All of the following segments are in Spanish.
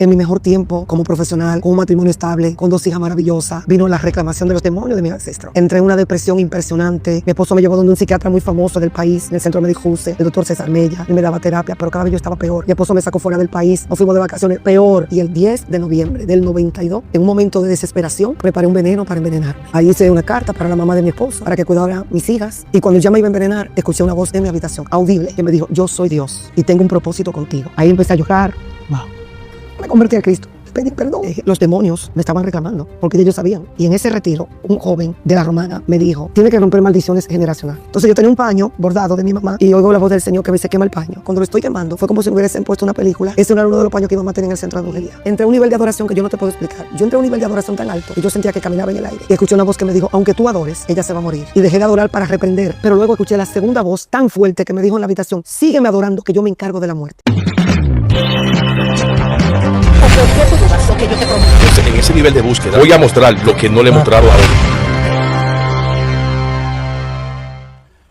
En mi mejor tiempo como profesional, con un matrimonio estable, con 2 hijas maravillosas, vino la reclamación de los demonios de mi ancestro. Entré en una depresión impresionante. Mi esposo me llevó donde un psiquiatra muy famoso del país, en el Centro Médico Juse, el doctor César Mella. Él me daba terapia, pero cada vez yo estaba peor. Mi esposo me sacó fuera del país, nos fuimos de vacaciones, peor. Y el 10 de noviembre del 92, en un momento de desesperación, preparé un veneno para envenenarme. Ahí hice una carta para la mamá de mi esposo, para que cuidara a mis hijas. Y cuando ya me iba a envenenar, escuché una voz en mi habitación, audible, que me dijo: yo soy Dios y tengo un propósito contigo. Ahí empecé a llorar. Wow. Me convertí a Cristo. Pedí perdón. Los demonios me estaban reclamando porque ellos sabían. Y en ese retiro, un joven de la Romana me dijo: tiene que romper maldiciones generacionales. Entonces yo tenía un paño bordado de mi mamá y oigo la voz del Señor que me dice: quema el paño. Cuando lo estoy quemando, fue como si me hubiesen puesto una película. Ese era uno de los paños que mi mamá tenía en el centro de brujería. Entré a un nivel de adoración que yo no te puedo explicar. Yo entré a un nivel de adoración tan alto que yo sentía que caminaba en el aire. Y escuché una voz que me dijo: aunque tú adores, ella se va a morir. Y dejé de adorar para reprender. Pero luego escuché la segunda voz tan fuerte que me dijo en la habitación: sígueme adorando, que yo me encargo de la muerte. Entonces, en ese nivel de búsqueda, voy a mostrar lo que no le he mostrado a otros.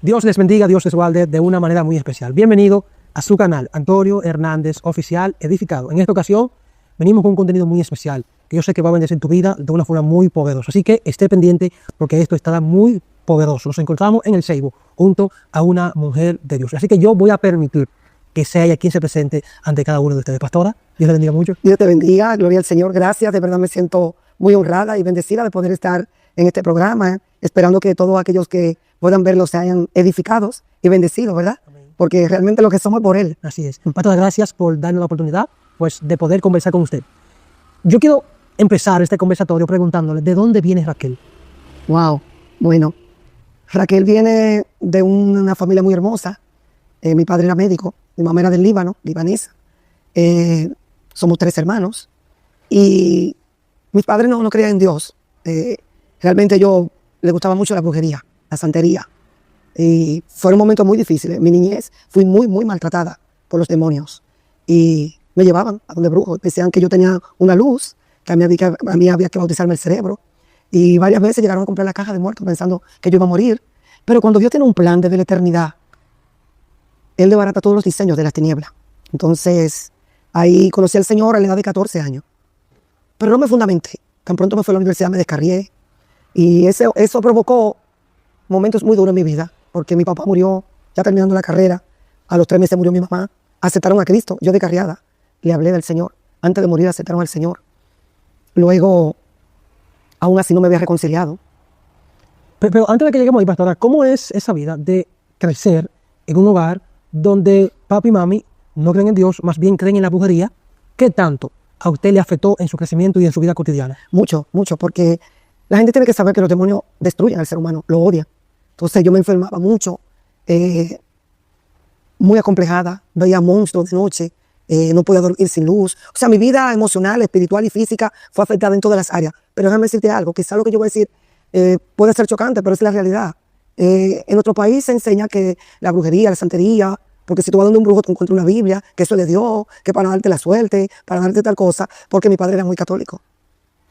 Dios les bendiga, Dios les guarde de una manera muy especial. Bienvenido a su canal, Antonio Hernández Oficial Edificado. En esta ocasión venimos con un contenido muy especial que yo sé que va a bendecir tu vida de una forma muy poderosa. Así que esté pendiente porque esto estará muy poderoso. Nos encontramos en el Seibo junto a una mujer de Dios. Así que yo voy a permitir que sea ella quien se presente ante cada uno de ustedes. Pastora, Dios le bendiga mucho. Dios te bendiga, gloria al Señor, gracias. De verdad me siento muy honrada y bendecida de poder estar en este programa, esperando que todos aquellos que puedan verlo se hayan edificados y bendecidos, ¿verdad? Amén. Porque realmente lo que somos es por Él. Así es. Pastora, gracias por darnos la oportunidad pues, de poder conversar con usted. Yo quiero empezar este conversatorio preguntándole, ¿de dónde viene Raquel? Wow, bueno, Raquel viene de una familia muy hermosa. Mi padre era médico, mi mamá era del Líbano, libanesa. Somos 3 hermanos y mis padres no creían en Dios. Realmente yo le gustaba mucho la brujería, la santería. Y fueron momentos muy difíciles. Mi niñez fui muy maltratada por los demonios. Y me llevaban a donde brujos. Decían que yo tenía una luz, que a mí había que bautizarme el cerebro. Y varias veces llegaron a comprar la caja de muertos pensando que yo iba a morir. Pero cuando Dios tiene un plan desde la eternidad, Él desbarata todos los diseños de las tinieblas. Entonces, ahí conocí al Señor a la edad de 14 años. Pero no me fundamenté. Tan pronto me fui a la universidad, me descarrié. Y eso provocó momentos muy duros en mi vida. Porque mi papá murió ya terminando la carrera. A los 3 meses murió mi mamá. Aceptaron a Cristo. Yo descarriada le hablé del Señor. Antes de morir aceptaron al Señor. Luego, aún así no me había reconciliado. Pero antes de que lleguemos ahí, pastora, ¿cómo es esa vida de crecer en un hogar donde papi y mami no creen en Dios, más bien creen en la brujería? ¿Qué tanto a usted le afectó en su crecimiento y en su vida cotidiana? Mucho, porque la gente tiene que saber que los demonios destruyen al ser humano, lo odian. Entonces yo me enfermaba mucho, muy acomplejada, veía monstruos de noche, no podía dormir sin luz. O sea, mi vida emocional, espiritual y física fue afectada en todas las áreas. Pero déjame decirte algo, quizá lo que yo voy a decir puede ser chocante, pero es la realidad. En nuestro país se enseña que la brujería, la santería, porque si tú vas donde un brujo te encuentras una Biblia, que eso es de Dios, que para darte la suerte, para darte tal cosa, porque mi padre era muy católico. O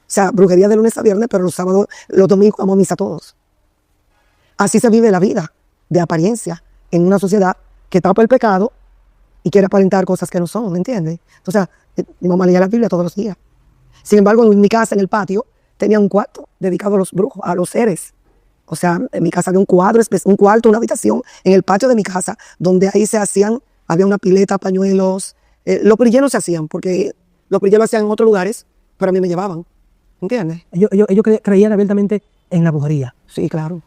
sea, brujería de lunes a viernes, pero los sábados, los domingos vamos a misa todos. Así se vive la vida, de apariencia, en una sociedad que tapa el pecado y quiere aparentar cosas que no son, ¿me entiendes? Entonces, mi mamá leía la Biblia todos los días. Sin embargo, en mi casa, en el patio, tenía un cuarto dedicado a los brujos, a los seres. O sea, en mi casa había un cuarto, una habitación en el patio de mi casa, donde ahí había una pileta, pañuelos. Los brilleros no se hacían, porque los brilleros hacían en otros lugares, pero a mí me llevaban. ¿Entiendes? Ellos creían abiertamente en la brujería. Sí, claro.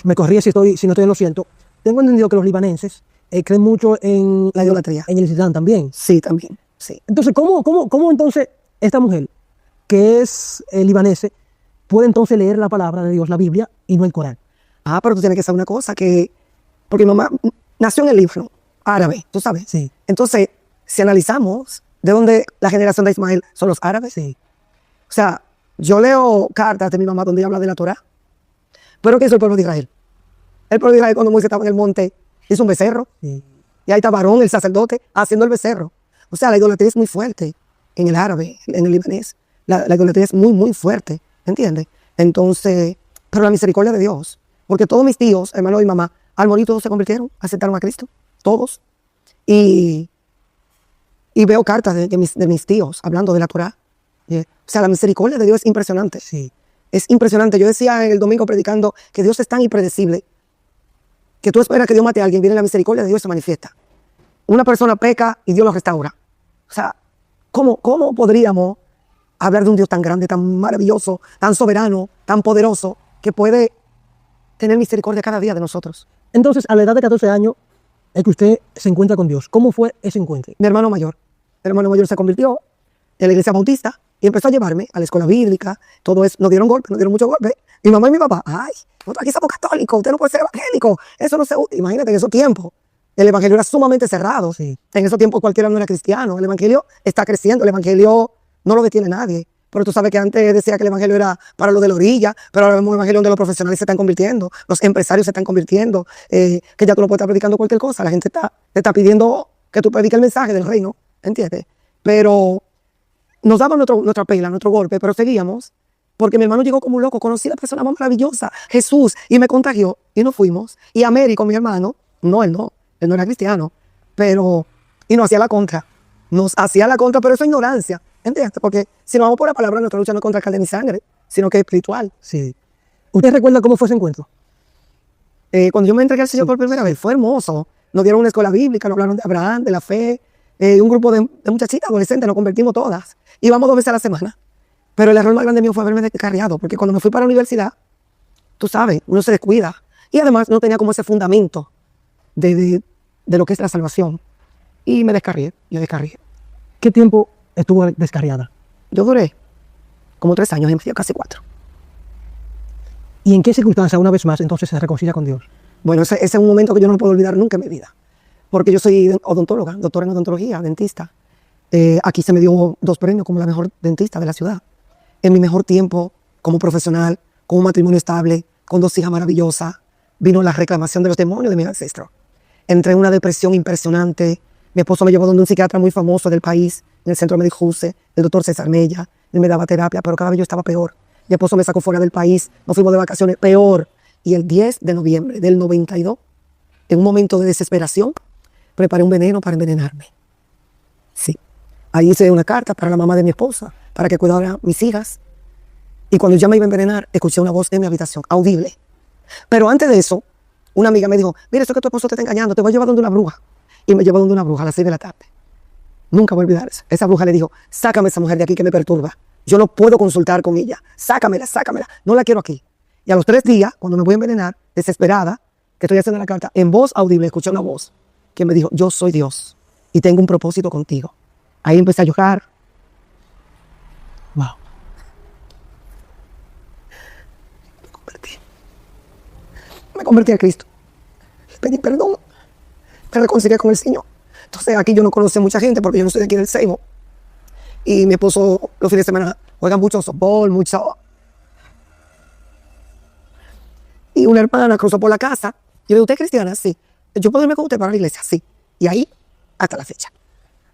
Me corría si no estoy en lo cierto. Tengo entendido que los libaneses creen mucho en la idolatría. En el Islam también. Sí, también. Sí. Entonces, ¿cómo entonces esta mujer, que es libanese, puede entonces leer la palabra de Dios, la Biblia, y no el Corán? Pero tú tienes que saber una cosa, porque mi mamá nació en el Líbano, árabe, tú sabes. Sí. Entonces, si analizamos de dónde la generación de Ismael son los árabes. Sí. O sea, yo leo cartas de mi mamá donde ella habla de la Torá. Pero ¿qué es el pueblo de Israel? El pueblo de Israel, cuando Moisés estaba en el monte, hizo un becerro. Sí. Y ahí está Aarón, el sacerdote, haciendo el becerro. O sea, la idolatría es muy fuerte en el árabe, en el libanés. La idolatría es muy fuerte, ¿entiendes? Entonces, pero la misericordia de Dios. Porque todos mis tíos, hermanos y mamá, al morir todos se convirtieron, aceptaron a Cristo. Todos. Y Y veo cartas de mis tíos hablando de la Torá. O sea, la misericordia de Dios es impresionante. Sí. Es impresionante. Yo decía el domingo predicando que Dios es tan impredecible que tú esperas que Dios mate a alguien, viene la misericordia de Dios y se manifiesta. Una persona peca y Dios lo restaura. O sea, ¿cómo podríamos hablar de un Dios tan grande, tan maravilloso, tan soberano, tan poderoso, que puede tener misericordia cada día de nosotros? Entonces, a la edad de 14 años, es que usted se encuentra con Dios. ¿Cómo fue ese encuentro? Mi hermano mayor se convirtió en la iglesia bautista y empezó a llevarme a la escuela bíblica. Todo eso, nos dieron golpes, nos dieron muchos golpes. Mi mamá y mi papá, ay, nosotros aquí somos católicos, usted no puede ser evangélico. Eso no se usa. Imagínate, en esos tiempos el evangelio era sumamente cerrado. Sí. En esos tiempos cualquiera no era cristiano. El evangelio está creciendo, el evangelio no lo detiene nadie. Pero tú sabes que antes decía que el evangelio era para los de la orilla, pero ahora vemos un evangelio donde los profesionales se están convirtiendo, los empresarios se están convirtiendo, que ya tú no puedes estar predicando cualquier cosa. La gente te está pidiendo que tú prediques el mensaje del reino, ¿entiendes? Pero nos daban nuestra pela, nuestro golpe, pero seguíamos, porque mi hermano llegó como un loco, conocí a la persona más maravillosa, Jesús, y me contagió, y nos fuimos. Y Américo, mi hermano, él no era cristiano, pero, y nos hacía la contra, pero eso es ignorancia, ¿entiendes? Porque si nos vamos por la palabra, nuestra lucha no es contra carne ni sangre, sino que es espiritual. Sí. ¿Usted recuerda cómo fue ese encuentro? Cuando yo me entregué al Señor por primera vez, fue hermoso. Nos dieron una escuela bíblica, nos hablaron de Abraham, de la fe, un grupo de muchachitas adolescentes, nos convertimos todas. Íbamos 2 veces a la semana. Pero el error más grande mío fue haberme descarriado, porque cuando me fui para la universidad, tú sabes, uno se descuida. Y además no tenía como ese fundamento de lo que es la salvación. Y me descarrié, ¿Qué tiempo estuvo descarriada? Yo duré como 3 años y medio, casi 4. ¿Y en qué circunstancia, una vez más, entonces se reconcilia con Dios? Bueno, ese es un momento que yo no puedo olvidar nunca en mi vida. Porque yo soy odontóloga, doctora en odontología, dentista. Aquí se me dio 2 premios como la mejor dentista de la ciudad. En mi mejor tiempo, como profesional, con un matrimonio estable, con 2 hijas maravillosas, vino la reclamación de los demonios de mi ancestro. Entré en una depresión impresionante. Mi esposo me llevó donde un psiquiatra muy famoso del país, en el Centro Médico Juse, el doctor César Mella. Él me daba terapia, pero cada vez yo estaba peor. Mi esposo me sacó fuera del país, nos fuimos de vacaciones, peor. Y el 10 de noviembre del 92, en un momento de desesperación, preparé un veneno para envenenarme. Sí. Ahí hice una carta para la mamá de mi esposa, para que cuidara a mis hijas. Y cuando ya me iba a envenenar, escuché una voz en mi habitación, audible. Pero antes de eso, una amiga me dijo, mira, esto que tu esposo te está engañando, te voy a llevar donde una bruja. Y me llevó donde una bruja a las 6 de la tarde. Nunca voy a olvidar eso. Esa bruja le dijo, sácame a esa mujer de aquí que me perturba. Yo no puedo consultar con ella. Sácamela. No la quiero aquí. Y a los 3 días, cuando me voy a envenenar, desesperada, que estoy haciendo la carta, en voz audible, escuché una voz que me dijo, yo soy Dios y tengo un propósito contigo. Ahí empecé a llorar. Wow. Me convertí a Cristo. Le pedí perdón. Me reconcilié con el Señor. Entonces aquí yo no conocí a mucha gente porque yo no soy de aquí del Seibo. Y mi esposo los fines de semana juega mucho softball, mucho. Y una hermana cruzó por la casa. Yo le digo, ¿usted es cristiana? Sí. ¿Yo puedo irme con usted para la iglesia? Sí. Y ahí, hasta la fecha.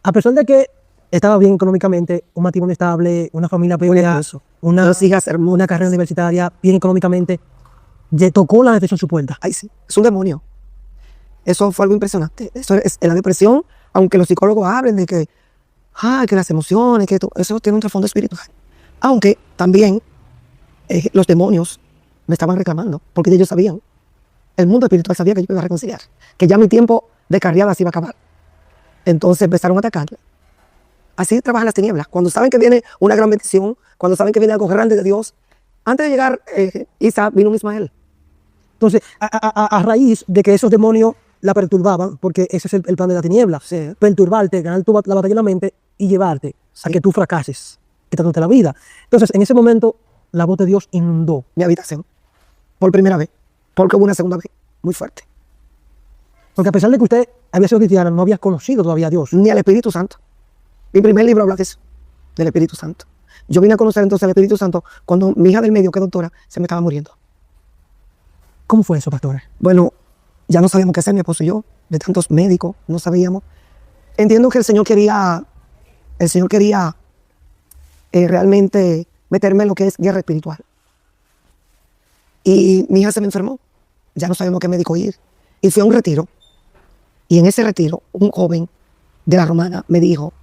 A pesar de que estaba bien económicamente, un matrimonio estable, una familia pequeña, una 2 hijas hermosas. una carrera universitaria, bien económicamente, le tocó la depresión en su puerta. Ay, sí. Es un demonio. Eso fue algo impresionante. Eso es la depresión, aunque los psicólogos hablen de que las emociones, que eso tiene un trasfondo espiritual. Aunque también los demonios me estaban reclamando, porque ellos sabían. El mundo espiritual sabía que yo iba a reconciliar, que ya mi tiempo de carriada se iba a acabar. Entonces empezaron a atacarme. Así trabajan las tinieblas. Cuando saben que viene una gran bendición, cuando saben que viene algo grande de Dios, antes de llegar Isa, vino un Ismael. Entonces, a raíz de que esos demonios la perturbaban, porque ese es el plan de la tiniebla, Sí. perturbarte, ganar la batalla en la mente y llevarte a Sí. que tú fracases, quitándote la vida. Entonces, en ese momento, la voz de Dios inundó. Mi habitación, por primera vez, porque hubo una segunda vez, muy fuerte. Porque a pesar de que usted había sido cristiana, no había conocido todavía a Dios. Ni al Espíritu Santo. Mi primer libro habla de eso, del Espíritu Santo. Yo vine a conocer entonces al Espíritu Santo cuando mi hija del medio, que es doctora, se me estaba muriendo. ¿Cómo fue eso, pastor? Bueno, ya no sabíamos qué hacer, mi esposo y yo, de tantos médicos, no sabíamos. Entiendo que el Señor quería realmente meterme en lo que es guerra espiritual. Y mi hija se me enfermó, ya no sabíamos qué médico ir. Y fui a un retiro, y en ese retiro, un joven de la Romana me dijo,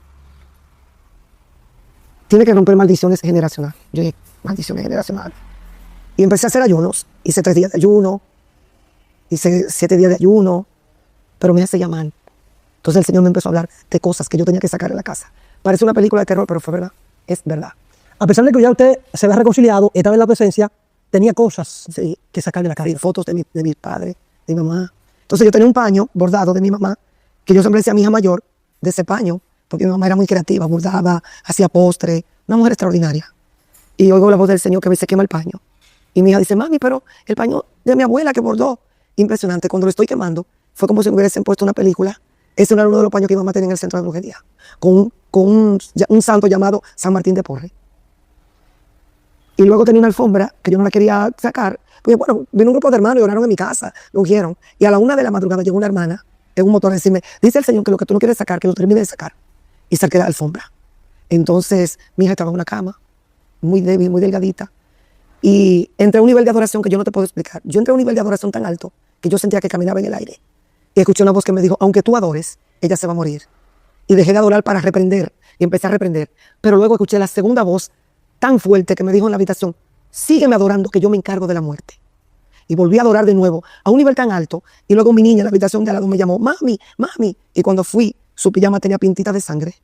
tiene que romper maldiciones generacionales. Yo dije, maldiciones generacionales. Y empecé a hacer ayunos. Hice 3 días de ayuno, hice 7 días de ayuno, pero me hace llamar. Entonces el Señor me empezó a hablar de cosas que yo tenía que sacar en la casa. Parece una película de terror, pero fue verdad. Es verdad. A pesar de que ya usted se había reconciliado, estaba en la presencia, tenía cosas que sacar de la casa. Sí, fotos de mi padre, de mi mamá. Entonces yo tenía un paño bordado de mi mamá, que yo siempre decía a mi hija mayor de ese paño, porque mi mamá era muy creativa, bordaba, hacía postre, una mujer extraordinaria. Y oigo la voz del Señor que me dice, quema el paño. Y mi hija dice, mami, pero el paño de mi abuela que bordó. Impresionante. Cuando lo estoy quemando, fue como si me hubiesen puesto una película. Ese era uno de los paños que mi mamá tenía en el centro de brujería, con un santo llamado San Martín de Porres. Y luego tenía una alfombra que yo no la quería sacar. Porque bueno, vino un grupo de hermanos y oraron en mi casa, lo ungieron. Y a la 1 de la madrugada llegó una hermana en un motor a decirme, dice el Señor que lo que tú no quieres sacar, que lo termine de sacar. Y saqué la alfombra. Entonces mi hija estaba en una cama, muy débil, muy delgadita. Y entré a un nivel de adoración que yo no te puedo explicar. Yo entré a un nivel de adoración tan alto que yo sentía que caminaba en el aire. Y escuché una voz que me dijo, aunque tú adores, ella se va a morir. Y dejé de adorar para reprender. Y empecé a reprender. Pero luego escuché la segunda voz tan fuerte que me dijo en la habitación, sígueme adorando que yo me encargo de la muerte. Y volví a adorar de nuevo a un nivel tan alto. Y luego mi niña en la habitación de al lado me llamó, mami, mami. Y cuando fui, su pijama tenía pintitas de sangre.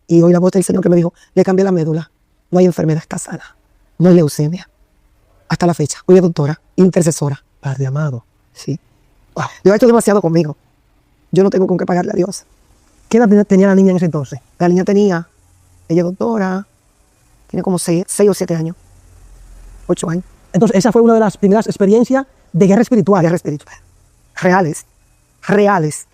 Y oí la voz del Señor que me dijo, le cambié la médula. No hay enfermedad, está sana. No hay leucemia. Hasta la fecha. Hoy es doctora, intercesora. Padre amado. Sí. Wow. Dios ha hecho demasiado conmigo. Yo no tengo con qué pagarle a Dios. ¿Qué edad tenía la niña en ese entonces? La niña ella es doctora, tiene como 6 o 7 años. 8 años. Entonces, esa fue una de las primeras experiencias de guerra espiritual. Guerra espiritual. Reales. Reales.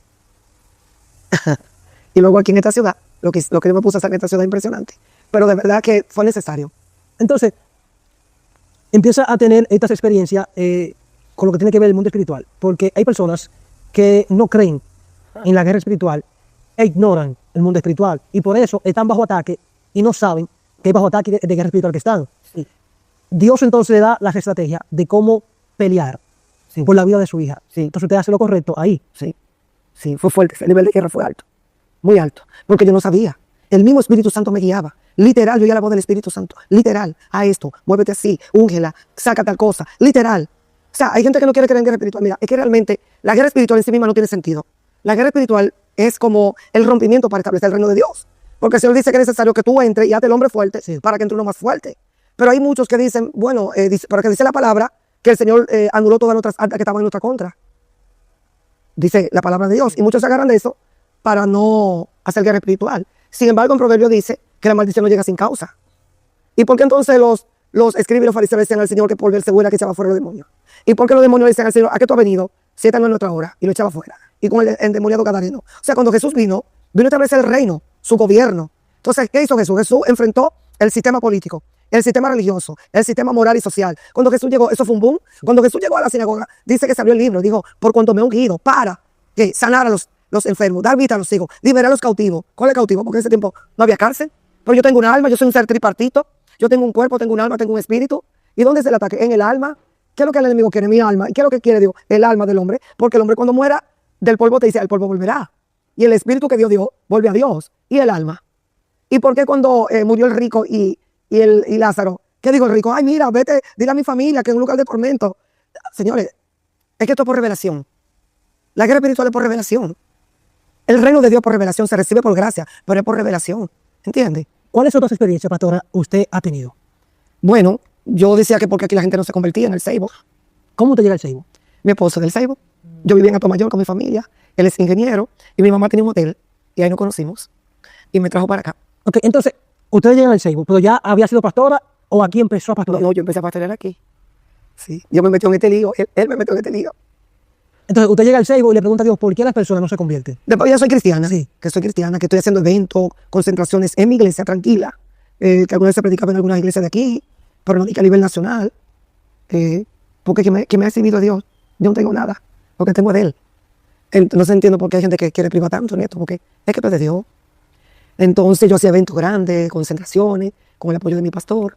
Y luego aquí en esta ciudad, lo que yo me puse a hacer en esta ciudad es impresionante. Pero de verdad que fue necesario. Entonces, empieza a tener estas experiencias con lo que tiene que ver el mundo espiritual. Porque hay personas que no creen en la guerra espiritual e ignoran el mundo espiritual. Y por eso están bajo ataque y no saben que es bajo ataque de guerra espiritual que están. Sí. Dios entonces le da las estrategias de cómo pelear por la vida de su hija. Sí. Entonces usted hace lo correcto ahí. Sí, sí, fue fuerte. El nivel de guerra fue alto. Muy alto. Porque yo no sabía. El mismo Espíritu Santo me guiaba. Literal, yo oía la voz del Espíritu Santo. Literal, a esto, muévete así, úngela, saca tal cosa. Literal. O sea, hay gente que no quiere creer en guerra espiritual. Mira, es que realmente la guerra espiritual en sí misma no tiene sentido. La guerra espiritual es como el rompimiento para establecer el reino de Dios. Porque el Señor dice que es necesario que tú entres y hazte el hombre fuerte para que entre uno más fuerte. Pero hay muchos que dicen, bueno, para que dice la palabra, que el Señor anuló todas nuestras actas que estaban en nuestra contra. Dice la palabra de Dios. Y muchos se agarran de eso para no hacer guerra espiritual. Sin embargo, en Proverbio dice que la maldición no llega sin causa. ¿Y por qué entonces los escribas y los fariseos decían al Señor que por verse buena que echaba fuera los demonios? ¿Y por qué los demonios le decían al Señor, ¿a qué tú has venido? Si esta no es nuestra hora. Y lo echaba fuera. Y con el endemoniado gadareno. O sea, cuando Jesús vino a establecer el reino, su gobierno. Entonces, ¿qué hizo Jesús? Jesús enfrentó el sistema político, el sistema religioso, el sistema moral y social. Cuando Jesús llegó, eso fue un boom. Cuando Jesús llegó a la sinagoga, dice que se abrió el libro. Dijo, por cuanto me he ungido para que sanar a los enfermos, dar vida a los ciegos, liberar a los cautivos. ¿Cuál es cautivo? Porque en ese tiempo no había cárcel. Pero yo tengo un alma, yo soy un ser tripartito. Yo tengo un cuerpo, tengo un alma, tengo un espíritu. ¿Y dónde es el ataque? En el alma. ¿Qué es lo que el enemigo quiere? Mi alma. ¿Y qué es lo que quiere Dios? El alma del hombre. Porque el hombre cuando muera, del polvo te dice, el polvo volverá. Y el espíritu que Dios dio, vuelve a Dios. Y el alma. ¿Y por qué cuando murió el rico y Lázaro? ¿Qué dijo el rico? Ay, mira, vete, dile a mi familia que es un lugar de tormento. Señores, es que esto es por revelación. La guerra espiritual es por revelación. El reino de Dios por revelación se recibe por gracia, pero es por revelación. ¿Entiende? ¿Cuáles otras experiencias, pastora, usted ha tenido? Bueno, yo decía que porque aquí la gente no se convertía en el Seibo. ¿Cómo te llega el Seibo? Mi esposo es del Seibo. Yo vivía en Atomayor con mi familia. Él es ingeniero y mi mamá tenía un hotel y ahí nos conocimos. Y me trajo para acá. Ok, entonces, usted llega al Seibo, pero ya había sido pastora o aquí empezó a pastorear. No, yo empecé a pastorear aquí. Sí, yo me metió en este lío, él me metió en este lío. Entonces, usted llega al Seibo y le pregunta a Dios, ¿por qué las personas no se convierten? Después ya soy cristiana, Sí. Que soy cristiana, que estoy haciendo eventos, concentraciones en mi iglesia tranquila, que alguna vez se predicaba en algunas iglesias de aquí, pero no di que a nivel nacional, porque que me ha recibido Dios, yo no tengo nada, lo que tengo es de Él. No entiendo por qué hay gente que quiere privar tanto en esto, porque es que es de Dios. Entonces yo hacía eventos grandes, concentraciones, con el apoyo de mi pastor,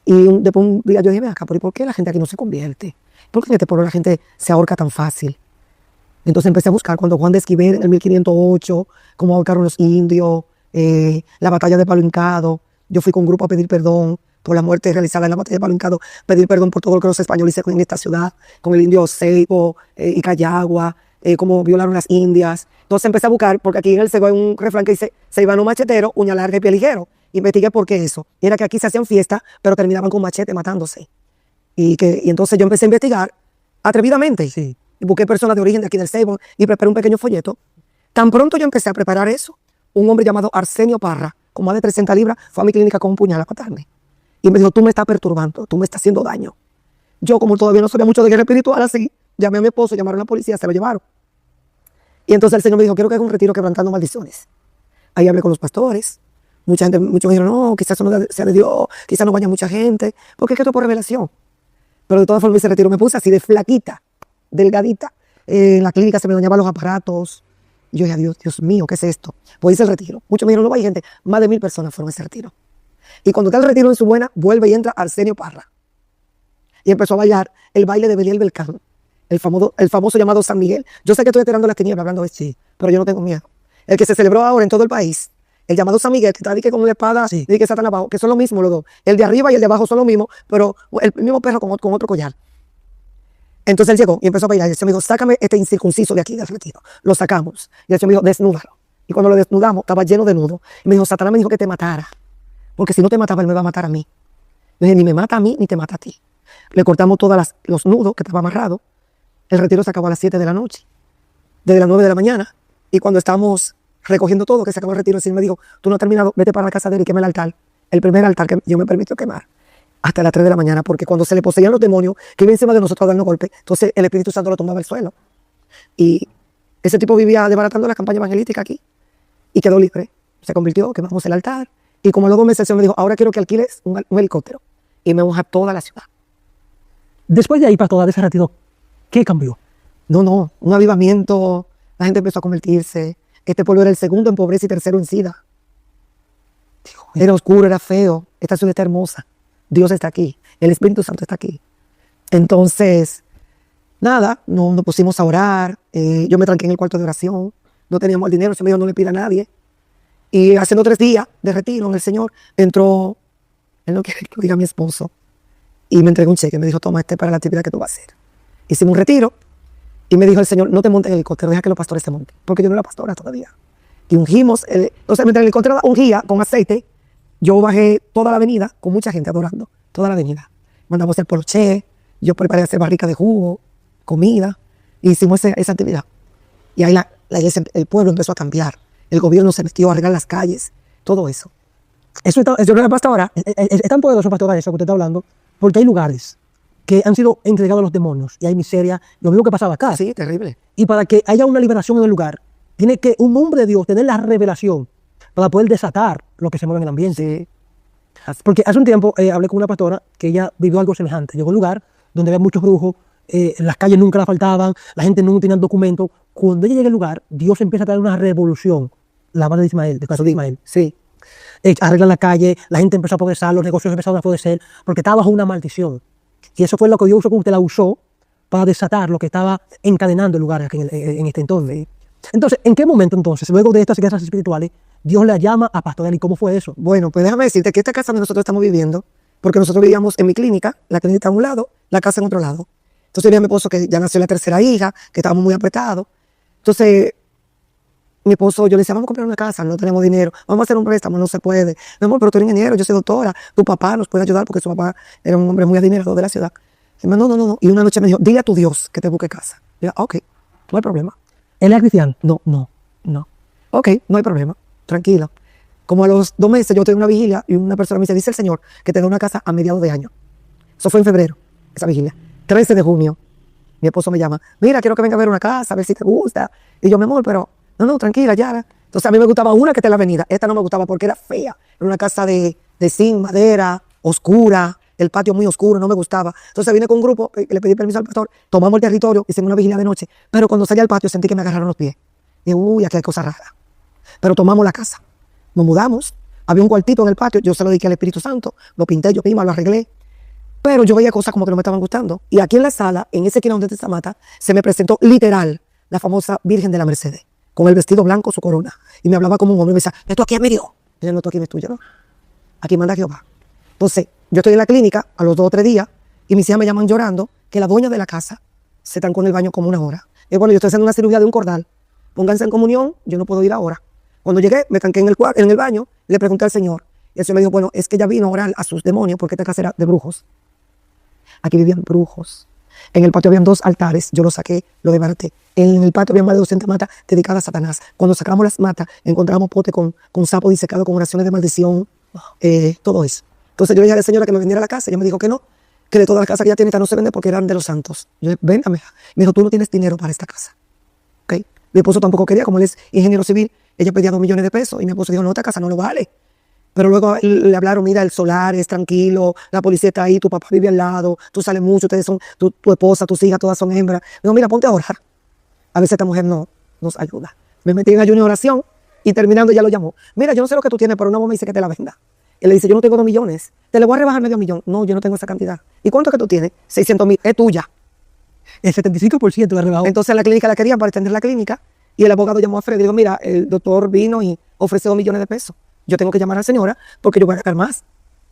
y después un día yo dije, ven acá, ¿por qué la gente aquí no se convierte? ¿Por qué en este pueblo la gente se ahorca tan fácil? Entonces empecé a buscar cuando Juan de Esquivel en el 1508, cómo ahorcaron los indios, la batalla de Palo Hincado. Yo fui con un grupo a pedir perdón por la muerte realizada en la batalla de Palo Hincado, pedir perdón por todo lo que los españoles hicieron en esta ciudad, con el indio Seibo y Cayagua, cómo violaron las indias. Entonces empecé a buscar, porque aquí en el Seibo hay un refrán que dice, se iban un machetero, uña larga y pie ligero. Investigué por qué eso. Y era que aquí se hacían fiestas, pero terminaban con machete matándose. Y entonces yo empecé a investigar atrevidamente. Sí. Y busqué personas de origen de aquí del Seibo y preparé un pequeño folleto. Tan pronto yo empecé a preparar eso, un hombre llamado Arsenio Parra, con más de 300 libras, fue a mi clínica con un puñal a matarme. Y me dijo, tú me estás perturbando, tú me estás haciendo daño. Yo, como todavía no sabía mucho de guerra espiritual, así, llamé a mi esposo, llamaron a la policía, se lo llevaron. Y entonces el Señor me dijo, quiero que haga un retiro quebrantando maldiciones. Ahí hablé con los pastores. Muchos me dijeron, no, quizás eso no sea de Dios, quizás no vaya mucha gente, porque es que esto es por revelación. Pero de todas formas ese retiro me puse así de flaquita, delgadita. En la clínica se me dañaban los aparatos. Y yo dije, Dios mío, ¿qué es esto? Pues hice el retiro. Muchos me dijeron, no vaya gente. Más de 1000 personas fueron a ese retiro. Y cuando está el retiro en su buena, vuelve y entra Arsenio Parra. Y empezó a bailar el baile de Beliel Belcán, el famoso llamado San Miguel. Yo sé que estoy enterando las tinieblas hablando de esto, sí, pero yo no tengo miedo. El que se celebró ahora en todo el país, el llamado San Miguel, que está con una espada, Sí. y que Satán abajo, que son lo mismo los dos. El de arriba y el de abajo son lo mismo, pero el mismo perro con otro collar. Entonces él llegó y empezó a bailar. Y el Señor me dijo, sácame este incircunciso de aquí del retiro. Lo sacamos. Y el Señor me dijo, desnúdalo. Y cuando lo desnudamos, estaba lleno de nudos. Y me dijo, Satanás me dijo que te matara. Porque si no te mataba, él me va a matar a mí. Yo dije, ni me mata a mí, ni te mata a ti. Le cortamos todos los nudos que estaba amarrado. El retiro se acabó a las 7 de la noche. Desde las 9 de la mañana. Y cuando estábamos recogiendo todo, que se acabó el retiro, el Señor me dijo, tú no has terminado, vete para la casa de él y quema el altar. El primer altar que yo me permito quemar. Hasta las 3 de la mañana, porque cuando se le poseían los demonios que iban encima de nosotros a darnos golpes, entonces el Espíritu Santo lo tomaba al suelo. Y ese tipo vivía desbaratando la campaña evangelística aquí y quedó libre. Se convirtió, quemamos el altar. Y como a los 2 meses el Señor me dijo, ahora quiero que alquiles un helicóptero y me moja toda la ciudad. Después de ahí, pastor, de ese retiro, ¿qué cambió? No, un avivamiento, la gente empezó a convertirse. Este pueblo era el segundo en pobreza y tercero en SIDA. Era oscuro, era feo. Esta ciudad está hermosa. Dios está aquí, el Espíritu Santo está aquí. Entonces, nada, nos pusimos a orar. Yo me tranqué en el cuarto de oración. No teníamos el dinero, se me dijo, no le pida a nadie. Y haciendo 3 días de retiro en el Señor, entró, él no quiere que lo diga mi esposo, y me entregó un cheque. Me dijo, toma, este para la actividad que tú vas a hacer. Hicimos un retiro, y me dijo el Señor, no te montes en el helicóptero, deja que los pastores se monten, porque yo no era pastora todavía. Y ungimos, entonces mientras el helicóptero ungía con aceite, yo bajé toda la avenida con mucha gente adorando, toda la avenida. Mandamos el poloché, yo preparé hacer barrica de jugo, comida, y hicimos esa actividad. Y ahí la iglesia, el pueblo empezó a cambiar. El gobierno se metió a arreglar las calles, todo eso. Eso yo creo que hasta ahora es tan poderoso, pastor, eso que usted está hablando, porque hay lugares que han sido entregados a los demonios y hay miseria, lo mismo que pasaba acá. Sí, terrible. Y para que haya una liberación en el lugar, tiene que un hombre de Dios tener la revelación para poder desatar lo que se mueve en el ambiente. Sí. Porque hace un tiempo hablé con una pastora que ella vivió algo semejante. Llegó a un lugar donde había muchos brujos, las calles nunca la faltaban, la gente nunca tenía documentos. Cuando ella llega al lugar, Dios empieza a traer una revolución. La madre de Ismael, del caso de Ismael. Sí. Arreglan la calle, la gente empezó a progresar, los negocios empezaron a florecer, porque estaba bajo una maldición. Y eso fue lo que Dios usó, como usted la usó, para desatar lo que estaba encadenando el lugar aquí en este entonces. Entonces, ¿en qué momento entonces, luego de estas guerras espirituales, Dios la llama a pastorear? ¿Y cómo fue eso? Bueno, pues déjame decirte que esta casa donde nosotros estamos viviendo, porque nosotros vivíamos en mi clínica, la clínica a un lado, la casa en otro lado. Entonces yo vi a mi esposo que ya nació la 3ª hija, que estábamos muy apretados. Entonces, mi esposo, yo le decía, vamos a comprar una casa, no tenemos dinero, vamos a hacer un préstamo, no se puede. Mi amor, pero tú eres ingeniero, yo soy doctora, tu papá nos puede ayudar porque su papá era un hombre muy adinerado de la ciudad. Y me dijo, no. Y una noche me dijo, dile a tu Dios que te busque casa. Y yo, ok, no hay problema. ¿Él es cristiano? No. Ok, no hay problema, tranquilo. Como a los 2 meses yo tengo una vigilia y una persona me dice el Señor que te da una casa a mediados de año. Eso fue en febrero, esa vigilia. 13 de junio, mi esposo me llama, mira, quiero que venga a ver una casa, a ver si te gusta. Y yo, mi amor, pero no, tranquila, ya. Entonces a mí me gustaba una que está en la avenida. Esta no me gustaba porque era fea. Era una casa de zinc, madera, oscura, el patio muy oscuro, no me gustaba. Entonces vine con un grupo, le pedí permiso al pastor, tomamos el territorio, hicimos una vigilia de noche. Pero cuando salí al patio sentí que me agarraron los pies. Y uy, aquí hay cosas raras. Pero tomamos la casa. Nos mudamos. Había un cuartito en el patio, yo se lo dediqué al Espíritu Santo, lo pinté yo misma, lo arreglé. Pero yo veía cosas como que no me estaban gustando. Y aquí en la sala, en ese esquina donde está esta mata, se me presentó literal la famosa Virgen de la Mercedes, con el vestido blanco, su corona. Y me hablaba como un hombre, me decía, esto aquí es mío. Y yo, no, esto aquí es tuyo, ¿no? aquí manda Jehová. Entonces, yo estoy en la clínica a los 2 o 3 días y mis hijas me llaman llorando que la dueña de la casa se estancó en el baño como 1 hora. Y bueno, yo estoy haciendo una cirugía de un cordal. Pónganse en comunión, yo no puedo ir ahora. Cuando llegué, me estanqué en el baño, le pregunté al Señor. Y el Señor me dijo, bueno, es que ella vino a orar a sus demonios porque esta casa era de brujos. Aquí vivían brujos. En el patio habían 2 altares, yo los saqué, lo desbaraté. En el patio había más de 200 matas dedicadas a Satanás. Cuando sacamos las matas, encontramos potes con sapo disecado, con oraciones de maldición, todo eso. Entonces yo le dije a la señora que me vendiera la casa, ella me dijo que no, que de todas las casas que ella tiene, esta no se vende porque eran de los santos. Yo dije, véndame. Me dijo, tú no tienes dinero para esta casa. ¿Okay? Mi esposo tampoco quería, como él es ingeniero civil, ella pedía 2 millones de pesos y mi esposo dijo, no, esta casa no lo vale. Pero luego le hablaron, mira, el solar es tranquilo, la policía está ahí, tu papá vive al lado, tú sales mucho, ustedes son, tu esposa, tus hijas, todas son hembras. Digo, mira, ponte a orar. A veces esta mujer no nos ayuda. Me metí en ayuno y oración y terminando ya lo llamó. Mira, yo no sé lo que tú tienes, pero una voz me dice que te la venda. Él le dice, yo no tengo 2 millones, te le voy a rebajar medio millón. No, yo no tengo esa cantidad. ¿Y cuánto que tú tienes? 600,000, es tuya. El 75% de rebajado. Entonces la clínica la querían para extender la clínica y el abogado llamó a Fred y dijo, mira, el doctor vino y ofreció 2 millones de pesos. Yo tengo que llamar a la señora porque yo voy a ganar más.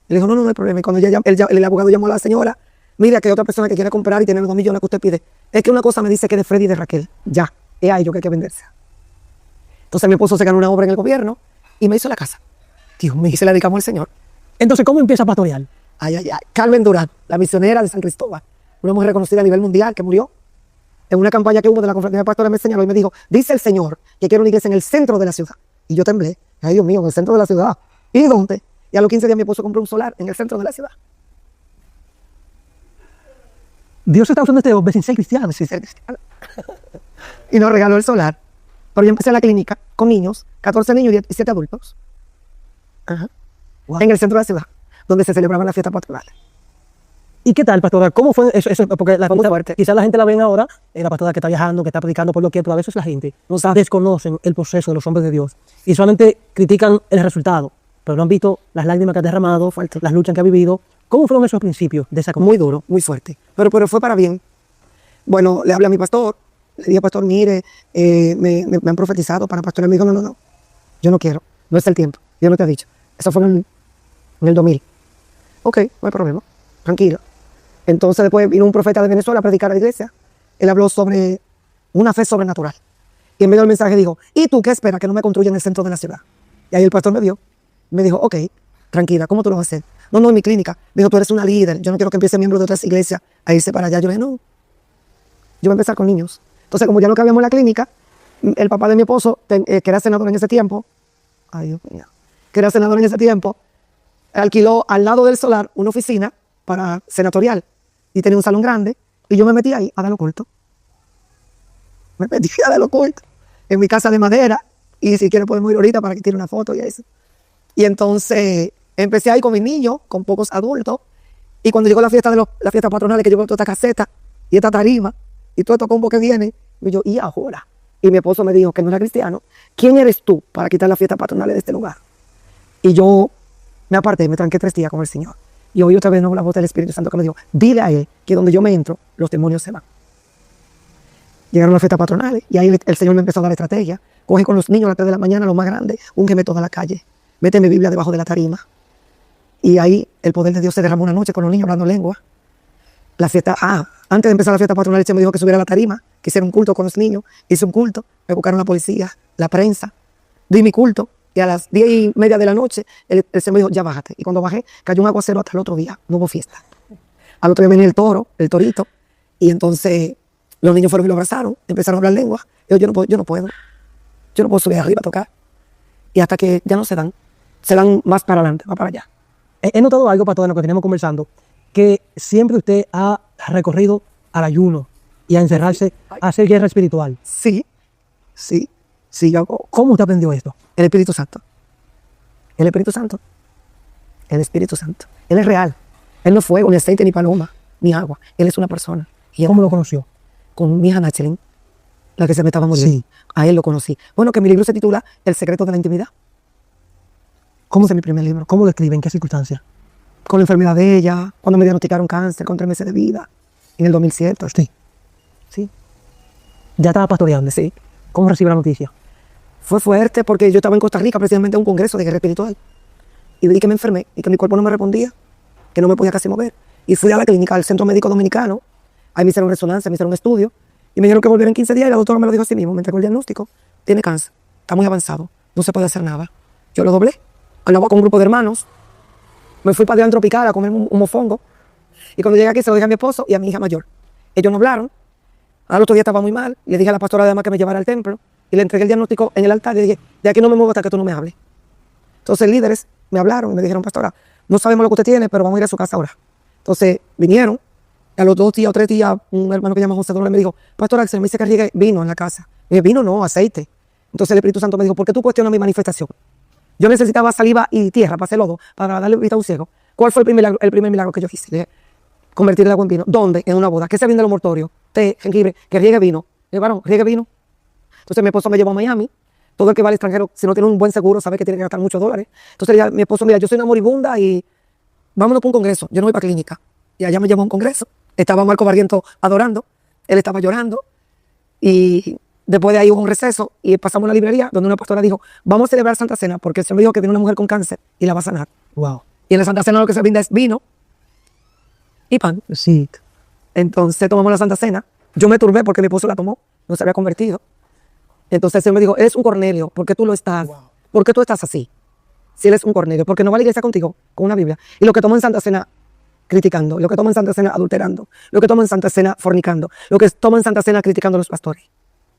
Le dijo, no, no hay problema. Y cuando el abogado llamó a la señora, mira que hay otra persona que quiere comprar y tener los 2 millones que usted pide. Es que una cosa me dice que de Freddy y de Raquel, ya, es a ellos que hay que venderse. Entonces mi esposo se ganó una obra en el gobierno y me hizo la casa. Dios mío, y se la dedicamos al Señor. Entonces, ¿cómo empieza Pastoreal? Ay, ay, ay. Carmen Durán, la misionera de San Cristóbal, una mujer reconocida a nivel mundial que murió en una campaña que hubo de la conferencia de pastores, me señaló y me dijo, dice el Señor que quiero una iglesia en el centro de la ciudad. Y yo temblé. Ay, Dios mío, en el centro de la ciudad. ¿Y dónde? Y a los 15 días mi esposo compró un solar en el centro de la ciudad. Dios está usando este hombre sin ser cristiano. Sin ser cristiano. Y nos regaló el solar. Pero yo empecé en la clínica con niños, 14 niños y 7 adultos. Ajá. Wow. En el centro de la ciudad, donde se celebraban las fiestas patronales. ¿Y qué tal, pastora? ¿Cómo fue eso? Porque quizás la gente la ven ahora, la pastora que está viajando, que está predicando por lo que, pero a veces la gente no desconocen el proceso de los hombres de Dios y solamente critican el resultado, pero no han visto las lágrimas que ha derramado, las luchas que ha vivido. ¿Cómo fueron esos principios de esa comunidad? Muy duro, muy fuerte, pero fue para bien. Bueno, le hablé a mi pastor, le dije, pastor, mire, me han profetizado para pastorear. Me dijo, no, yo no quiero, no es el tiempo, yo no te he dicho. Eso fue en el 2000. Ok, no hay problema, tranquilo. Entonces después vino un profeta de Venezuela a predicar a la iglesia. Él habló sobre una fe sobrenatural. Y en medio del mensaje dijo, ¿y tú qué esperas que no me construyan en el centro de la ciudad? Y ahí el pastor me dijo, ok, tranquila, ¿cómo tú lo vas a hacer? No, en mi clínica. Me dijo, tú eres una líder, yo no quiero que empiece miembros de otras iglesias a irse para allá. Yo le dije, no, yo voy a empezar con niños. Entonces, como ya no cabíamos en la clínica, el papá de mi esposo, que era senador en ese tiempo, ay Dios mío, que era senador en ese tiempo, alquiló al lado del solar una oficina para senatorial. Y tenía un salón grande, y yo me metí ahí a dar lo culto. Me metí a dar lo culto. En mi casa de madera, y si quieres podemos ir ahorita para que tire una foto y eso. Y entonces empecé ahí con mis niños, con pocos adultos, y cuando llegó la fiesta patronales, que llegó toda esta caseta, y esta tarima, y todo esto combo que viene, y yo, ¿y ahora? Y mi esposo me dijo que no era cristiano. ¿Quién eres tú para quitar las fiestas patronales de este lugar? Y yo me aparté, me tranqué 3 días con el Señor. Y oí otra vez la voz del Espíritu Santo que me dijo, dile a él que donde yo me entro, los demonios se van. Llegaron las fiestas patronales y ahí el Señor me empezó a dar estrategia. Coge con los niños a las 3 de la mañana, los más grandes, úngeme toda la calle. Mete mi Biblia debajo de la tarima. Y ahí el poder de Dios se derramó una noche con los niños hablando lengua. La fiesta, antes de empezar la fiesta patronal, el Señor me dijo que subiera a la tarima, que hiciera un culto con los niños. Hice un culto, me buscaron la policía, la prensa, di mi culto. Y a las 10:30 de la noche, el Señor me dijo, ya bájate. Y cuando bajé, cayó un aguacero hasta el otro día. No hubo fiesta. Al otro día venía el torito. Y entonces los niños fueron y lo abrazaron. Empezaron a hablar lengua. Y yo no puedo. Yo no puedo subir arriba a tocar. Y hasta que ya no se dan más para adelante, más para allá. He notado algo, para todo lo que tenemos conversando, que siempre usted ha recorrido al ayuno y a encerrarse, a hacer guerra espiritual. Sí. ¿Cómo usted aprendió esto? El Espíritu Santo. El Espíritu Santo. Él es real. Él no es fuego, ni aceite, ni paloma, ni agua. Él es una persona. ¿Y cómo lo conoció? Con mi hija Nachelin, la que se me estaba muriendo. Sí. A él lo conocí. Bueno, que mi libro se titula El secreto de la intimidad. ¿Cómo es mi primer libro? ¿Cómo lo escribe? ¿En qué circunstancias? Con la enfermedad de ella, cuando me diagnosticaron cáncer con 3 meses de vida, en el 2007. Sí. ¿Ya estaba pastoreando? Sí. ¿Cómo recibe la noticia? Fue fuerte porque yo estaba en Costa Rica precisamente en un congreso de guerra espiritual. y vi que me enfermé y que mi cuerpo no me respondía, que no me podía casi mover. Y fui a la clínica, al Centro Médico Dominicano, ahí me hicieron resonancia, me hicieron estudio, y me dijeron que volviera en 15 días, y la doctora me lo dijo así mismo, me entregó el diagnóstico, tiene cáncer, está muy avanzado, no se puede hacer nada. Yo lo doblé, andaba con un grupo de hermanos, me fui para Diana Tropical a comer un mofongo, y cuando llegué aquí se lo dije a mi esposo y a mi hija mayor. Ellos no hablaron, al otro día estaba muy mal, le dije a la pastora de dama que me llevara al templo, y le entregué el diagnóstico en el altar, y le dije, de aquí no me muevo hasta que tú no me hables. Entonces líderes me hablaron y me dijeron, pastora, no sabemos lo que usted tiene, pero vamos a ir a su casa ahora. Entonces vinieron, a los 2 días o 3 días, un hermano que se llama José Dolores me dijo, pastora, se me dice que riegue vino en la casa. Y dije, vino no, aceite. Entonces el Espíritu Santo me dijo, ¿por qué tú cuestionas mi manifestación? Yo necesitaba saliva y tierra para hacer lodo, para darle vista a un ciego. ¿Cuál fue el primer milagro que yo hice? Le dije, convertir el agua en vino. ¿Dónde? En una boda. ¿Qué se vende en los mortorios? Té, jengibre, que riegue vino. Le dije, varón, riegue vino. Entonces mi esposo me llevó a Miami. Todo el que va al extranjero, si no tiene un buen seguro, sabe que tiene que gastar muchos dólares. Entonces mi esposo, mira, yo soy una moribunda y vámonos para un congreso. Yo no voy para clínica. Y allá me llevó a un congreso. Estaba Marco Barriento adorando. Él estaba llorando. Y después de ahí hubo un receso y pasamos a una librería donde una pastora dijo, vamos a celebrar Santa Cena porque el Señor me dijo que viene una mujer con cáncer y la va a sanar. Wow. Y en la Santa Cena lo que se brinda es vino y pan. Sí. Entonces tomamos la Santa Cena. Yo me turbé porque mi esposo la tomó. No se había convertido. Entonces el Señor me dijo, eres un Cornelio, ¿por qué tú lo estás? Wow. ¿Por qué tú estás así? Si él es un Cornelio, porque no va a la iglesia contigo con una Biblia. Y lo que toma en Santa Cena criticando, lo que toma en Santa Cena adulterando, lo que toma en Santa Cena fornicando, lo que toma en Santa Cena criticando a los pastores.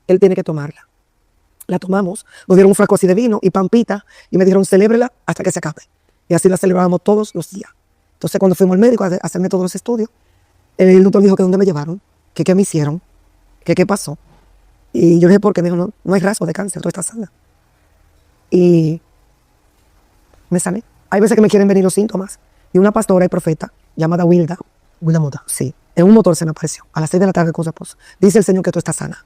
Él tiene que tomarla. La tomamos, nos dieron un frasco así de vino y pampita y me dijeron, celébrela hasta que se acabe. Y así la celebrábamos todos los días. Entonces cuando fuimos al médico a hacerme todos los estudios, el doctor dijo que dónde me llevaron, que qué me hicieron, que qué pasó. Y yo dije, ¿por qué? Me dijo, no hay rasgo de cáncer, tú estás sana. Y me sané. Hay veces que me quieren venir los síntomas. Y una pastora y profeta llamada Wilda Mota. sí, en un motor se me apareció a las 6 de la tarde con su esposo. Dice el Señor que tú estás sana.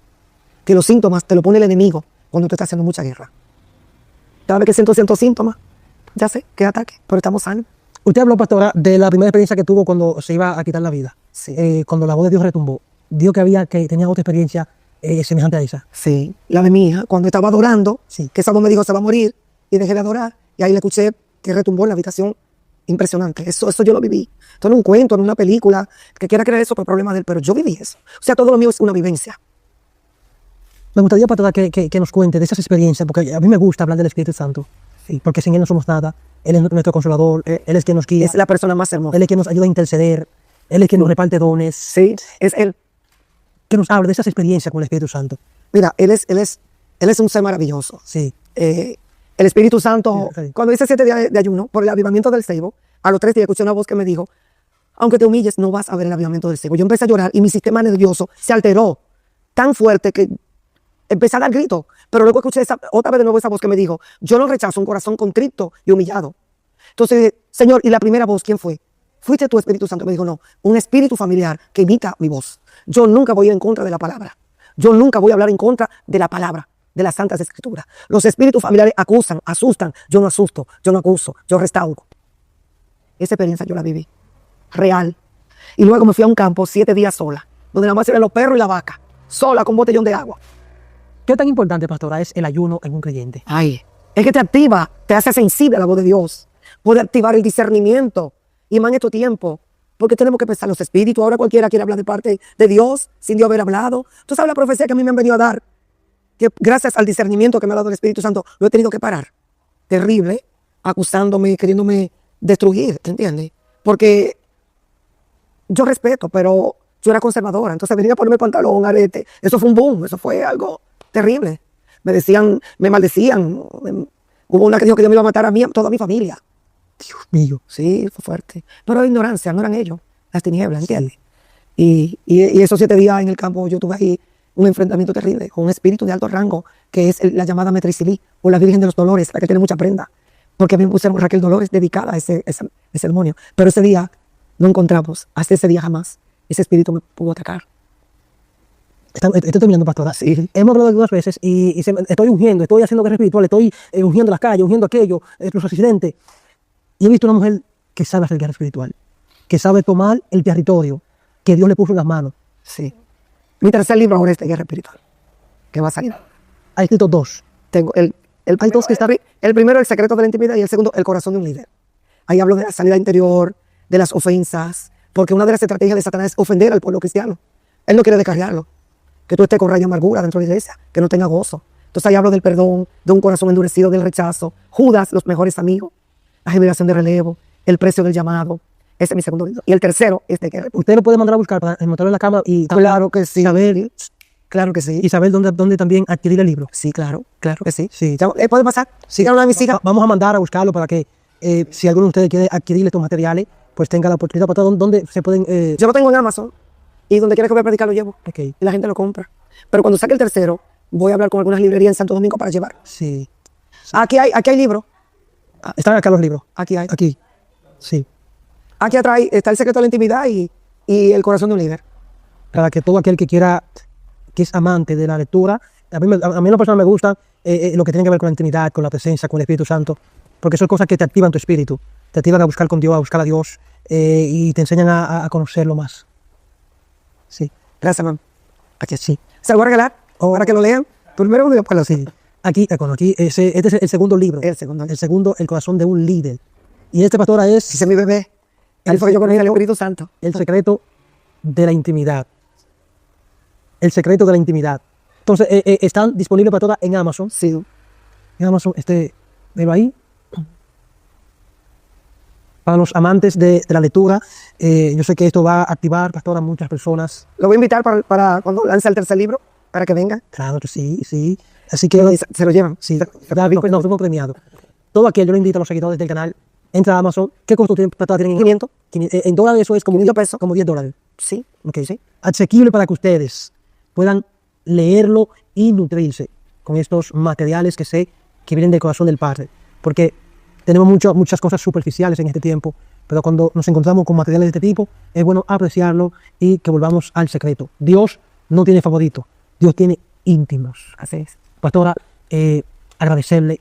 Que los síntomas te lo pone el enemigo cuando tú estás haciendo mucha guerra. Cada vez que siento síntomas, ya sé que es ataque, pero estamos sanos. Usted habló, pastora, de la primera experiencia que tuvo cuando se iba a quitar la vida. Sí. Cuando la voz de Dios retumbó. Dijo que tenía otra experiencia semejante a esa. Sí, la de mi hija, cuando estaba adorando, Sí. que esa voz me dijo se va a morir, y dejé de adorar, y ahí le escuché que retumbó en la habitación. Impresionante, eso yo lo viví. Esto no es un cuento, no es una película, que quiera creer eso por problema de él, pero yo viví eso. O sea, todo lo mío es una vivencia. Me gustaría, pastora, que nos cuente de esas experiencias, porque a mí me gusta hablar del Espíritu Santo. Sí. Porque sin Él no somos nada. Él es nuestro consolador, Él es quien nos guía, Es la persona más hermosa. Él es quien nos ayuda a interceder, Él es quien nos reparte dones. Sí, es él. Que nos habla de esas experiencias con el Espíritu Santo. Mira, él es un ser maravilloso. Sí. El Espíritu Santo, Sí. cuando hice 7 días de ayuno por el avivamiento del ceibo, a los 3 días escuché una voz que me dijo, aunque te humilles, no vas a ver el avivamiento del ceibo. Yo empecé a llorar y mi sistema nervioso se alteró tan fuerte que empecé a dar gritos. Pero luego escuché otra vez de nuevo esa voz que me dijo, yo no rechazo un corazón contrito y humillado. Entonces dije, Señor, ¿y la primera voz quién fue? Fuiste tu Espíritu Santo. Me dijo, no, un espíritu familiar que imita mi voz. Yo nunca voy a ir en contra de la palabra. Yo nunca voy a hablar en contra de la palabra, de las Santas Escrituras. Los espíritus familiares acusan, asustan. Yo no asusto, yo no acuso, yo restauro. Esa experiencia yo la viví, real. Y luego me fui a un campo 7 días sola, donde nada más eran los perros y la vaca, sola con un botellón de agua. ¿Qué tan importante, pastora, es el ayuno en un creyente? Ay, es que te activa, te hace sensible a la voz de Dios. Puede activar el discernimiento. Y más en estos tiempos, porque tenemos que pensar los espíritus. Ahora cualquiera quiere hablar de parte de Dios, sin Dios haber hablado. Tú sabes la profecía que a mí me han venido a dar, que gracias al discernimiento que me ha dado el Espíritu Santo, lo he tenido que parar. Terrible, acusándome, queriéndome destruir, ¿te entiendes? Porque yo respeto, pero yo era conservadora. Entonces venía a ponerme pantalón, arete. Eso fue un boom, eso fue algo terrible. Me decían, me maldecían. Hubo una que dijo que Dios me iba a matar a mí, a toda mi familia. Dios mío. Sí, fue fuerte. Pero ignorancia, no eran ellos, las tinieblas, ¿entiendes? Y esos 7 días en el campo yo tuve ahí un enfrentamiento terrible con un espíritu de alto rango, que es la llamada Metrisilí, o la Virgen de los Dolores, la que tiene mucha prenda. Porque a mí me pusieron Raquel Dolores dedicada a ese demonio. Pero ese día no encontramos, hasta ese día jamás, ese espíritu me pudo atacar. Estoy terminando, pastora. Sí. Hemos hablado algunas veces y estoy ungiendo, estoy haciendo guerra espiritual, estoy ungiendo las calles, ungiendo aquello, los accidentes. Y he visto una mujer que sabe hacer guerra espiritual, que sabe tomar el territorio que Dios le puso en las manos. Sí. Mi tercer libro ahora es de guerra espiritual, que va a salir. Ha escrito 2. Tengo el Hay dos que están... el primero, El secreto de la intimidad, y el segundo, El corazón de un líder. Ahí hablo de la sanidad interior, de las ofensas, porque una de las estrategias de Satanás es ofender al pueblo cristiano. Él no quiere descarriarlo, que tú estés con rayo de amargura dentro de la iglesia, que no tenga gozo. Entonces ahí hablo del perdón, de un corazón endurecido, del rechazo. Judas, los mejores amigos, la generación de relevo, el precio del llamado. Ese es mi segundo libro. Y el tercero es de que... Usted lo puede mandar a buscar para montarlo en la cámara y Claro que sí. saber, Claro que sí. y saber dónde también adquirir el libro. Sí, claro que sí. Sí. ¿Puede pasar? Sí, una de mis hijas. Vamos a mandar a buscarlo para que si alguno de ustedes quiere adquirir estos materiales, pues tenga la oportunidad. ¿Para dónde se pueden...? Yo lo tengo en Amazon y donde quiera que voy a predicar lo llevo. Ok. Y la gente lo compra. Pero cuando saque el tercero, voy a hablar con algunas librerías en Santo Domingo para llevar. Sí. Aquí hay libros. Están acá los libros. Aquí hay. Aquí. Sí. Aquí atrás está El secreto de la intimidad y El corazón de un líder. Para que todo aquel que quiera, que es amante de la lectura, a mí en lo personal me gusta lo que tiene que ver con la intimidad, con la presencia, con el Espíritu Santo, porque son cosas que te activan tu espíritu, te activan a buscar con Dios, a buscar a Dios y te enseñan a conocerlo más. Sí. Gracias, hermano. Aquí sí. Se lo voy a regalar para que lo lean. Primero uno y después lo Sí. Aquí, este es el segundo libro. El segundo. El segundo, El corazón de un líder. Y este, pastora, es Ese es mi bebé. Él fue que yo conocí al Espíritu Santo. el secreto de la intimidad. El secreto de la intimidad. Entonces, están disponibles para todas en Amazon. Sí. En Amazon, velo ahí. Para los amantes de la lectura, yo sé que esto va a activar, pastor, a muchas personas. Lo voy a invitar para cuando lance el tercer libro, para que venga. Claro que sí, sí. Así que, Se lo llevan. sí, ya nos fuimos premiados. Todo aquel, yo le invito a los seguidores del canal, entra a Amazon. ¿Qué costo tiene? Tienen 500. En dólares eso es como 500 pesos. como $10. Sí. Ok, sí. Asequible para que ustedes puedan leerlo y nutrirse con estos materiales que sé que vienen del corazón del Padre. Porque tenemos muchas cosas superficiales en este tiempo, pero cuando nos encontramos con materiales de este tipo, es bueno apreciarlo y que volvamos al secreto. Dios no tiene favorito, Dios tiene íntimos. Así es. Pastora, agradecerle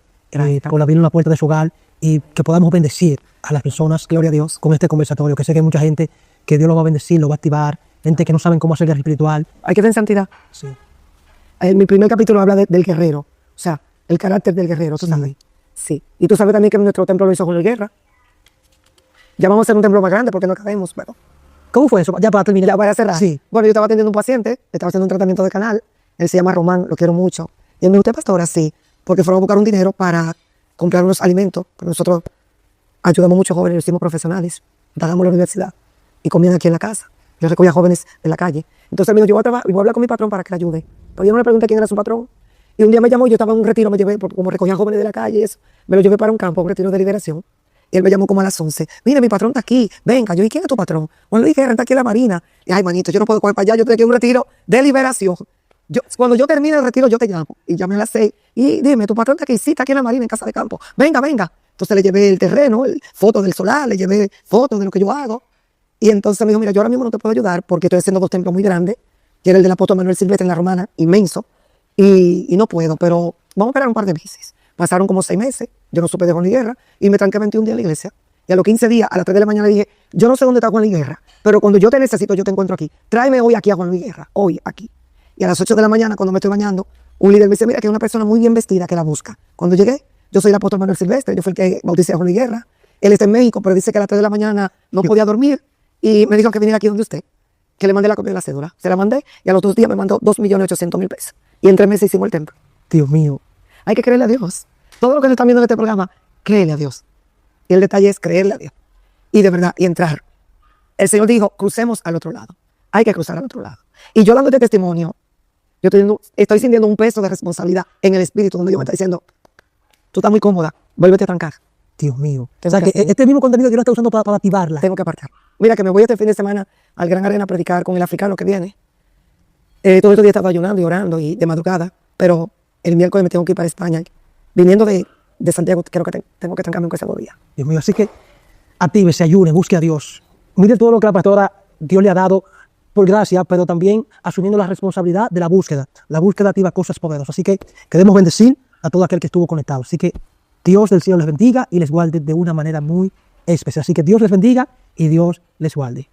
por abrir la puerta de su hogar y que podamos bendecir a las personas, gloria a Dios, con este conversatorio, que sé que hay mucha gente que Dios lo va a bendecir, lo va a activar, gente que no saben cómo hacer guerra espiritual. Hay que tener santidad. Sí. En mi primer capítulo habla del guerrero. O sea, el carácter del guerrero, ¿tú sabes? Sí. Y tú sabes también que nuestro templo lo hizo Julio Guerra. Ya vamos a hacer un templo más grande porque no cabemos, pero... ¿Cómo fue eso? Ya para terminar. Ya para cerrar. Sí. Bueno, yo estaba atendiendo a un paciente, le estaba haciendo un tratamiento de canal. Él se llama Román, lo quiero mucho. Y él me dijo, ¿usted pastora? Sí. Porque fueron a buscar un dinero para comprar unos alimentos. Porque nosotros ayudamos a muchos jóvenes, lo hicimos profesionales. Pagamos la universidad. Y comían aquí en la casa. Yo recogía jóvenes de la calle. Entonces él me dijo, yo voy a trabajar y voy a hablar con mi patrón para que le ayude. Pero yo no le pregunté quién era su patrón. Y un día me llamó, yo estaba en un retiro, me llevé, porque como recogía jóvenes de la calle y eso, me lo llevé para un campo, un retiro de liberación. Y él me llamó como a las 11. Mira, mi patrón está aquí, venga. Yo, ¿y quién es tu patrón? Bueno, le dije, está aquí en la Marina. Y, ay, manito, yo no puedo coger para allá, yo estoy aquí en un retiro de liberación. Cuando yo termine el retiro, yo te llamo. Y llamé a las 6. Y dime, tu patrón está aquí, sí, está aquí en la Marina, en casa de campo. Venga, venga. Entonces le llevé el terreno, fotos del solar, le llevé fotos de lo que yo hago. Y entonces me dijo, mira, yo ahora mismo no te puedo ayudar porque estoy haciendo 2 templos muy grandes. Que era el del apóstol Manuel Silvestre en la Romana, inmenso. Y no puedo, pero vamos a esperar un par de meses. Pasaron como 6 meses, yo no supe de Juan Luis Guerra y me tranqué 21 días en la iglesia. Y a los 15 días, a las 3 de la mañana, le dije, yo no sé dónde está Juan Luis Guerra, pero cuando yo te necesito, yo te encuentro aquí. Tráeme hoy aquí a Juan Luis Guerra, hoy aquí. Y a las 8 de la mañana, cuando me estoy bañando, un líder me dice, mira, que hay una persona muy bien vestida que la busca. Cuando llegué, yo soy el apóstol Manuel Silvestre, yo fui el que bauticé a Juan Luis Guerra. Él está en México, pero dice que a las 3 de la mañana no podía dormir y me dijo que viniera aquí donde usted, que le mandé la copia de la cédula. Se la mandé y a los 2 días me mandó 2.800.000 pesos. Y en 3 meses hicimos el templo. Dios mío. Hay que creerle a Dios. Todo lo que se están viendo en este programa, créele a Dios. Y el detalle es creerle a Dios. Y de verdad, y entrar. El Señor dijo, crucemos al otro lado. Hay que cruzar al otro lado. Y yo dando este testimonio, yo estoy sintiendo un peso de responsabilidad en el espíritu, donde Dios me está diciendo, tú estás muy cómoda, vuélvete a trancar. Dios mío. O sea, que este mismo contenido que Dios está usando para activarla. Tengo que apartar. Mira, que me voy este fin de semana al Gran Arena a predicar con el africano que viene. Todo estos días estaba ayunando y orando y de madrugada, pero el miércoles me tengo que ir para España. Viniendo de Santiago, creo que tengo que trancarme un ese día. Dios mío, así que actívese, ayune, busque a Dios. Mire todo lo que la pastora Dios le ha dado por gracia, pero también asumiendo la responsabilidad de la búsqueda. La búsqueda activa cosas poderosas. Así que queremos bendecir a todo aquel que estuvo conectado. Así que Dios del cielo les bendiga y les guarde de una manera muy especial. Así que Dios les bendiga y Dios les guarde.